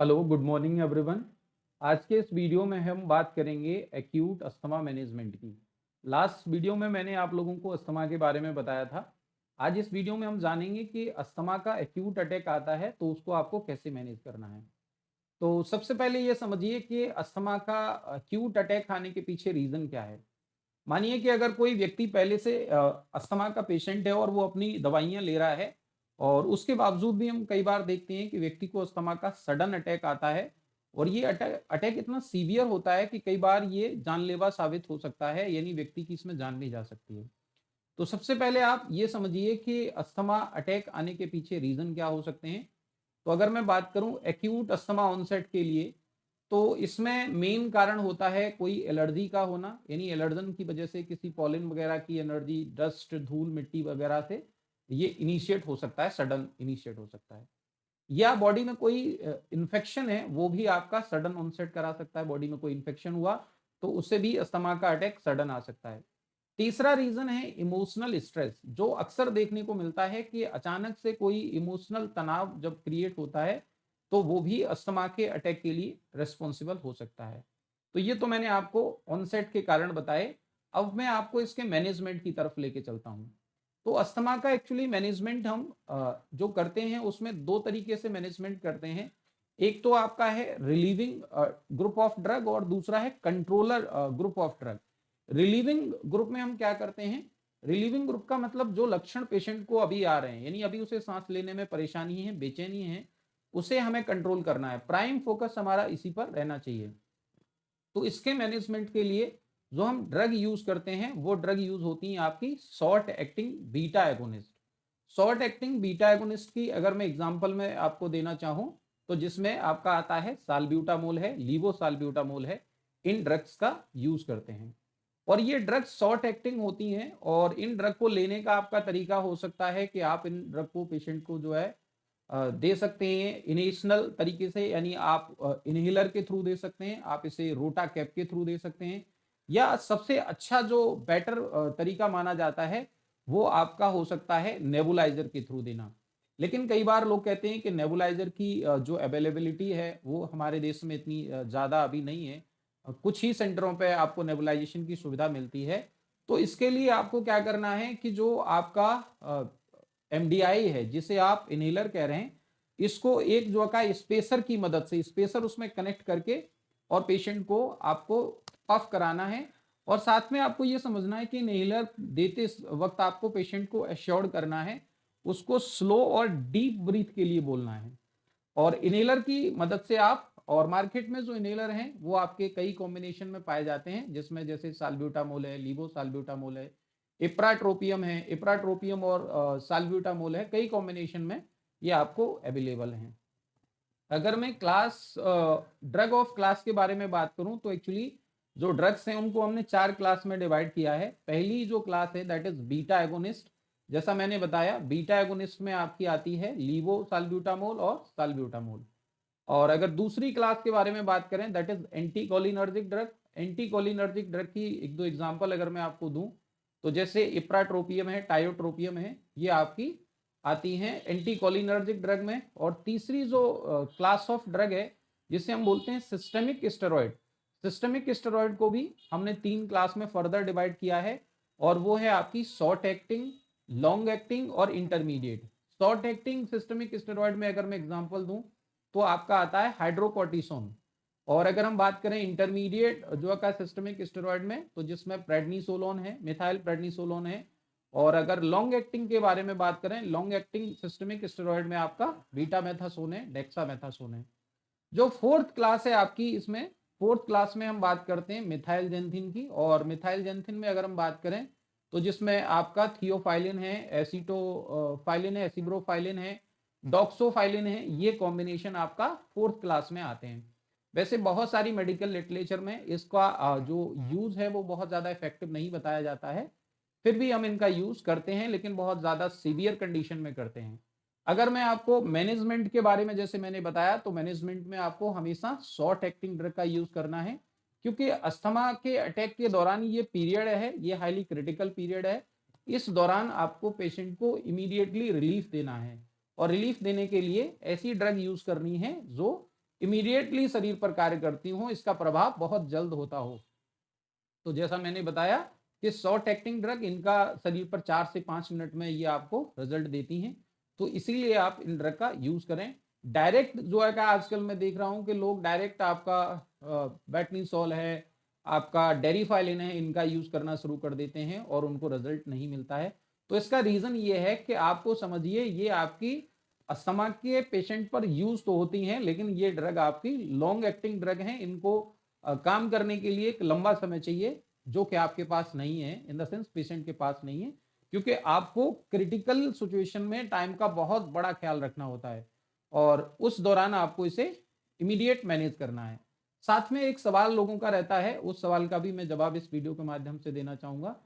Hello, good morning everyone. आज के इस वीडियो में हम बात करेंगे एक्यूट अस्थमा मैनेजमेंट की। लास्ट वीडियो में मैंने आप लोगों को अस्थमा के बारे में बताया था। आज इस वीडियो में हम जानेंगे कि अस्थमा का एक्यूट अटैक आता है तो उसको आपको कैसे मैनेज करना है। तो सबसे पहले ये समझिए कि अस्थमा का एक्यूट अटैक आने के पीछे रीज़न क्या है। मानिए कि अगर कोई व्यक्ति पहले से अस्थमा का पेशेंट है और वो अपनी दवाइयाँ ले रहा है और उसके बावजूद भी हम कई बार देखते हैं कि व्यक्ति को अस्थमा का सडन अटैक आता है और ये अटैक अटैक इतना सीवियर होता है कि कई बार ये जानलेवा साबित हो सकता है, यानी व्यक्ति की इसमें जान भी जा सकती है। तो सबसे पहले आप ये समझिए कि अस्थमा अटैक आने के पीछे रीज़न क्या हो सकते हैं। तो अगर मैं बात करूँ एक्यूट अस्थमा ऑनसेट के लिए, तो इसमें मेन कारण होता है कोई एलर्जी का होना, यानी एलर्जन की वजह से किसी पॉलन वगैरह की एनर्जी, डस्ट, धूल, मिट्टी वगैरह से ये इनिशिएट हो सकता है, सडन इनिशिएट हो सकता है। या बॉडी में कोई इन्फेक्शन है, वो भी आपका सडन ऑनसेट करा सकता है। बॉडी में कोई इन्फेक्शन हुआ तो उससे भी अस्थमा का अटैक सडन आ सकता है। तीसरा रीजन है इमोशनल स्ट्रेस, जो अक्सर देखने को मिलता है कि अचानक से कोई इमोशनल तनाव जब क्रिएट होता है तो वो भी अस्थमा के अटैक के लिए रिस्पॉन्सिबल हो सकता है। तो ये तो मैंने आपको ऑनसेट के कारण बताए। अब मैं आपको इसके मैनेजमेंट की तरफ लेके चलता हूँ। तो अस्थमा का एक्चुअली मैनेजमेंट हम जो करते हैं उसमें दो तरीके से मैनेजमेंट करते हैं। एक तो आपका है रिलीविंग ग्रुप ऑफ ड्रग और दूसरा है controller group of drug. Relieving group में हम क्या करते हैं, रिलीविंग ग्रुप का मतलब जो लक्षण पेशेंट को अभी आ रहे हैं, यानी अभी उसे सांस लेने में परेशानी है, बेचैनी है, उसे हमें कंट्रोल करना है। प्राइम फोकस हमारा इसी पर रहना चाहिए। तो इसके मैनेजमेंट के लिए जो हम ड्रग यूज करते हैं वो ड्रग यूज होती है आपकी short acting beta agonist. Short acting beta agonist की अगर मैं एग्जांपल में आपको देना चाहूं तो जिसमें आपका आता है साल्ब्यूटामोल है, लीवोसाल्ब्यूटामोल है, इन ड्रग्स का यूज करते हैं। और ये ड्रग्स शॉर्ट एक्टिंग होती हैं और इन ड्रग को लेने का आपका तरीका हो सकता है कि आप इन ड्रग को पेशेंट को जो है दे सकते हैं इनेशनल तरीके से, यानी आप इनहेलर के थ्रू दे सकते हैं, आप इसे रोटा कैप के थ्रू दे सकते हैं, या सबसे अच्छा जो बेटर तरीका माना जाता है वो आपका हो सकता है नेबुलाइजर के थ्रू देना। लेकिन कई बार लोग कहते हैं कि नेबुलाइजर की जो अवेलेबिलिटी है वो हमारे देश में इतनी ज़्यादा अभी नहीं है। कुछ ही सेंटरों पे आपको नेबुलाइजेशन की सुविधा मिलती है। तो इसके लिए आपको क्या करना है कि जो आपका एमडीआई है, जिसे आप इनहेलर कह रहे हैं, इसको एक जो का स्पेसर की मदद से, स्पेसर उसमें कनेक्ट करके और पेशेंट को आपको पफ कराना है। और साथ में आपको ये समझना है कि इनहेलर देते वक्त आपको पेशेंट को एश्योर्ड करना है, उसको स्लो और डीप ब्रीथ के लिए बोलना है। और इनहेलर की मदद से आप, और मार्केट में जो इनहेलर हैं वो आपके कई कॉम्बिनेशन में पाए जाते हैं, जिसमें जैसे साल्ब्यूटामोल है, लीवोसाल्ब्यूटामोल है, इप्राट्रोपियम है, इप्राट्रोपियम और साल्ब्यूटामोल है, कई कॉम्बिनेशन में ये आपको अवेलेबल हैं। अगर मैं क्लास ड्रग ऑफ क्लास के बारे में बात करूं तो एक्चुअली जो ड्रग्स हैं उनको हमने चार क्लास में डिवाइड किया है। पहली जो क्लास है दैट इज बीटा एगोनिस्ट। जैसा मैंने बताया, बीटा एगोनिस्ट में आपकी आती है लीवो साल्ब्यूटामोल और साल्ब्यूटामोल। और अगर दूसरी क्लास के बारे में बात करें that is anti cholinergic drug. Anti cholinergic drug की एक दो एग्जांपल अगर मैं आपको दूं तो जैसे इप्राट्रोपियम है, टायोट्रोपियम है, ये आपकी आती हैं एंटी कोलिनर्जिक ड्रग में। और तीसरी जो क्लास ऑफ ड्रग है जिसे हम बोलते हैं सिस्टेमिक स्टेरॉयड। सिस्टेमिक स्टेरॉयड को भी हमने तीन क्लास में फर्दर डिवाइड किया है, और वो है आपकी शॉर्ट एक्टिंग, लॉन्ग एक्टिंग और intermediate. Short acting systemic steroid में अगर मैं एग्जांपल दूं तो आपका आता है हाइड्रोकोर्टिसोन। और अगर हम बात करें इंटरमीडिएट जो का सिस्टमिक स्टेरॉयड में, तो जिसमें प्रेडनिसोलोन है, मिथाइल प्रेडनिसोलोन है। और अगर लॉन्ग एक्टिंग के बारे में बात करें, लॉन्ग एक्टिंग सिस्टमिक स्टेरॉयड में आपका बीटामेथासोन है, डेक्सामेथासोन है। जो फोर्थ क्लास है आपकी, इसमें फोर्थ क्लास में हम बात करते हैं मिथाइल जेंथिन की। और मिथाइल जेंथिन में अगर हम बात करें तो जिसमें आपका थियोफाइलिन है, एसिटोफाइलिन है, एसिब्रोफाइलिन है, डॉक्सोफाइलिन है, ये कॉम्बिनेशन आपका फोर्थ क्लास में आते हैं। वैसे बहुत सारी मेडिकल लिटरेचर में इसका जो यूज है वो बहुत ज्यादा इफेक्टिव नहीं बताया जाता है, फिर भी हम इनका यूज करते हैं, लेकिन बहुत ज्यादा सीवियर कंडीशन में करते हैं। अगर मैं आपको मैनेजमेंट के बारे में जैसे मैंने बताया, तो मैनेजमेंट में आपको हमेशा शॉर्ट एक्टिंग ड्रग का यूज करना है, क्योंकि अस्थमा के अटैक के दौरान ये पीरियड है, ये हाईली क्रिटिकल पीरियड है। इस दौरान आपको पेशेंट को इमीडिएटली रिलीफ देना है, और रिलीफ देने के लिए ऐसी ड्रग यूज करनी है जो इमीडिएटली शरीर पर कार्य करती हो, इसका प्रभाव बहुत जल्द होता हो। तो जैसा मैंने बताया कि शॉर्ट एक्टिंग ड्रग इनका शरीर पर 4 से 5 मिनट में ये आपको रिजल्ट देती हैं, तो इसीलिए आप इन ड्रग का यूज़ करें। डायरेक्ट जो है का आजकल मैं देख रहा हूँ कि लोग डायरेक्ट आपका बेटनीसोल है, आपका डेरिफाइलिन है, इनका यूज़ करना शुरू कर देते हैं और उनको रिजल्ट नहीं मिलता है। तो इसका रीज़न ये है कि आपको समझिए ये आपकी अस्थमा के पेशेंट पर यूज़ तो होती हैं, लेकिन ये ड्रग आपकी लॉन्ग एक्टिंग ड्रग हैं, इनको काम करने के लिए एक लंबा समय चाहिए, जो कि आपके पास नहीं है, इन द सेंस पेशेंट के पास नहीं है, क्योंकि आपको क्रिटिकल सिचुएशन में टाइम का बहुत बड़ा ख्याल रखना होता है और उस दौरान आपको इसे इमीडिएट मैनेज करना है। साथ में एक सवाल लोगों का रहता है, उस सवाल का भी मैं जवाब इस वीडियो के माध्यम से देना चाहूँगा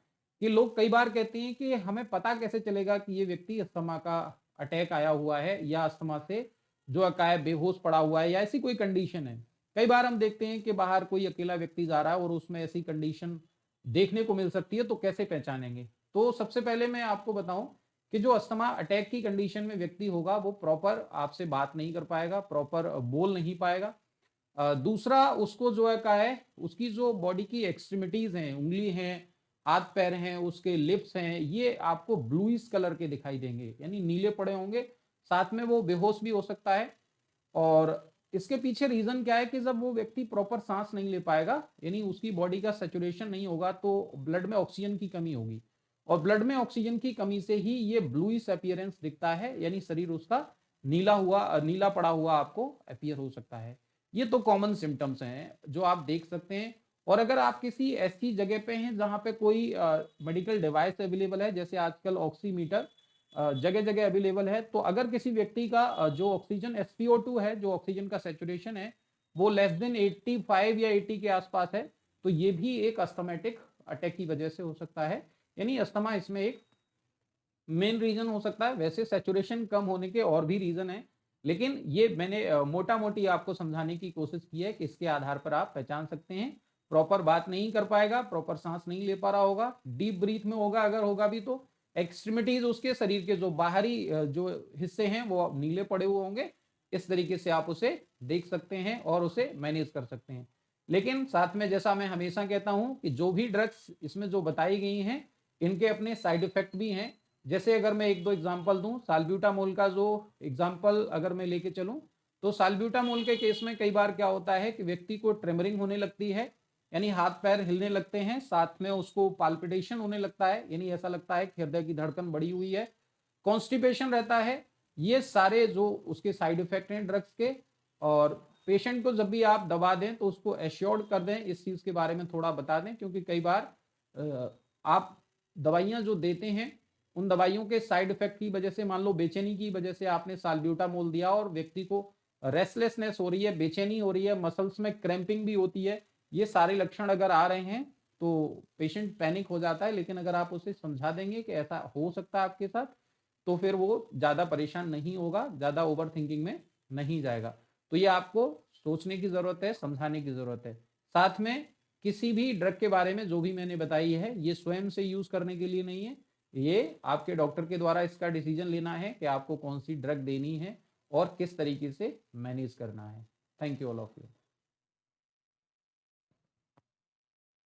कि लोग कई बार कहते हैं कि हमें पता कैसे चलेगा कि ये व्यक्ति अस्थमा का अटैक आया हुआ है या अस्थमा से जो है बेहोश पड़ा हुआ है या ऐसी कोई कंडीशन है। कई बार हम देखते हैं कि बाहर कोई अकेला व्यक्ति जा रहा है और उसमें ऐसी कंडीशन देखने को मिल सकती है, तो कैसे पहचानेंगे? तो सबसे पहले मैं आपको बताऊं कि जो अस्थमा अटैक की कंडीशन में व्यक्ति होगा वो प्रॉपर आपसे बात नहीं कर पाएगा, प्रॉपर बोल नहीं पाएगा। दूसरा उसको जो है उसकी जो बॉडी की एक्सट्रीमिटीज हैं, उंगली हैं, हाथ पैर हैं, उसके लिप्स हैं, ये आपको ब्लूइश कलर के दिखाई देंगे, यानी नीले पड़े होंगे। साथ में वो बेहोश भी हो सकता है और इसके पीछे रीजन क्या है कि जब वो व्यक्ति प्रॉपर सांस नहीं ले पाएगा, यानी उसकी बॉडी का सैचुरेशन नहीं होगा, तो ब्लड में ऑक्सीजन की कमी होगी और ब्लड में ऑक्सीजन की कमी से ही ये ब्लूइश अपीयरेंस दिखता है, यानी शरीर उसका नीला पड़ा हुआ आपको अपीयर हो सकता है। ये तो कॉमन सिम्टम्स हैं जो आप देख सकते हैं। और अगर आप किसी ऐसी जगह पे हैं जहां पे कोई मेडिकल डिवाइस अवेलेबल है, जैसे आजकल ऑक्सीमीटर जगह जगह अवेलेबल है, तो अगर किसी व्यक्ति का जो ऑक्सीजन SpO2 है, जो ऑक्सीजन का सैचुरेशन है, वो लेस देन 85 या 80 के आसपास है, तो ये भी एक अस्थमेटिक अटैक की वजह से हो सकता है, यानी अस्थमा इसमें एक मेन रीजन हो सकता है। वैसे सैचुरेशन कम होने के और भी रीजन है, लेकिन ये मैंने मोटा मोटी आपको समझाने की कोशिश की है कि इसके आधार पर आप पहचान सकते हैं। प्रॉपर बात नहीं कर पाएगा, प्रॉपर सांस नहीं ले पा रहा होगा, डीप ब्रीथ में होगा, अगर होगा भी तो एक्सट्रीमिटीज उसके शरीर के जो बाहरी जो हिस्से हैं वो नीले पड़े हुए होंगे। इस तरीके से आप उसे देख सकते हैं और उसे मैनेज कर सकते हैं। लेकिन साथ में जैसा मैं हमेशा कहता हूं कि जो भी ड्रग्स इसमें जो बताई गई हैं, इनके अपने साइड इफेक्ट भी हैं। जैसे अगर मैं एक दो एग्जांपल दूं, साल्ब्यूटामोल का जो एग्जांपल अगर मैं लेके चलूं, तो साल्ब्यूटामोल के केस में कई बार क्या होता है कि व्यक्ति को ट्रेमरिंग होने लगती है, यानी हाथ पैर हिलने लगते हैं, साथ में उसको पाल्पिटेशन होने लगता है, यानी ऐसा लगता है कि हृदय की धड़कन बढ़ी हुई है, कॉन्स्टिपेशन रहता है। ये सारे जो उसके साइड इफेक्ट हैं ड्रग्स के। और पेशेंट को जब भी आप दवा दें तो उसको एश्योर्ड कर दें, इस चीज के बारे में थोड़ा बता दें, क्योंकि कई बार आप दवाइयां जो देते हैं उन दवाइयों के साइड इफेक्ट की वजह से, मान लो बेचैनी की वजह से आपने साल्ब्यूटामोल दिया और व्यक्ति को रेस्टलेसनेस हो रही है, बेचैनी हो रही है, मसल्स में क्रैम्पिंग भी होती है, ये सारे लक्षण अगर आ रहे हैं तो पेशेंट पैनिक हो जाता है। लेकिन अगर आप उसे समझा देंगे कि ऐसा हो सकता है आपके साथ, तो फिर वो ज्यादा परेशान नहीं होगा, ज्यादा ओवर थिंकिंग में नहीं जाएगा। तो ये आपको सोचने की जरूरत है, समझाने की जरूरत है। साथ में किसी भी ड्रग के बारे में जो भी मैंने बताई है, ये स्वयं से यूज करने के लिए नहीं है, ये आपके डॉक्टर के द्वारा इसका डिसीजन लेना है कि आपको कौन सी ड्रग देनी है और किस तरीके से मैनेज करना है। Thank you all of you.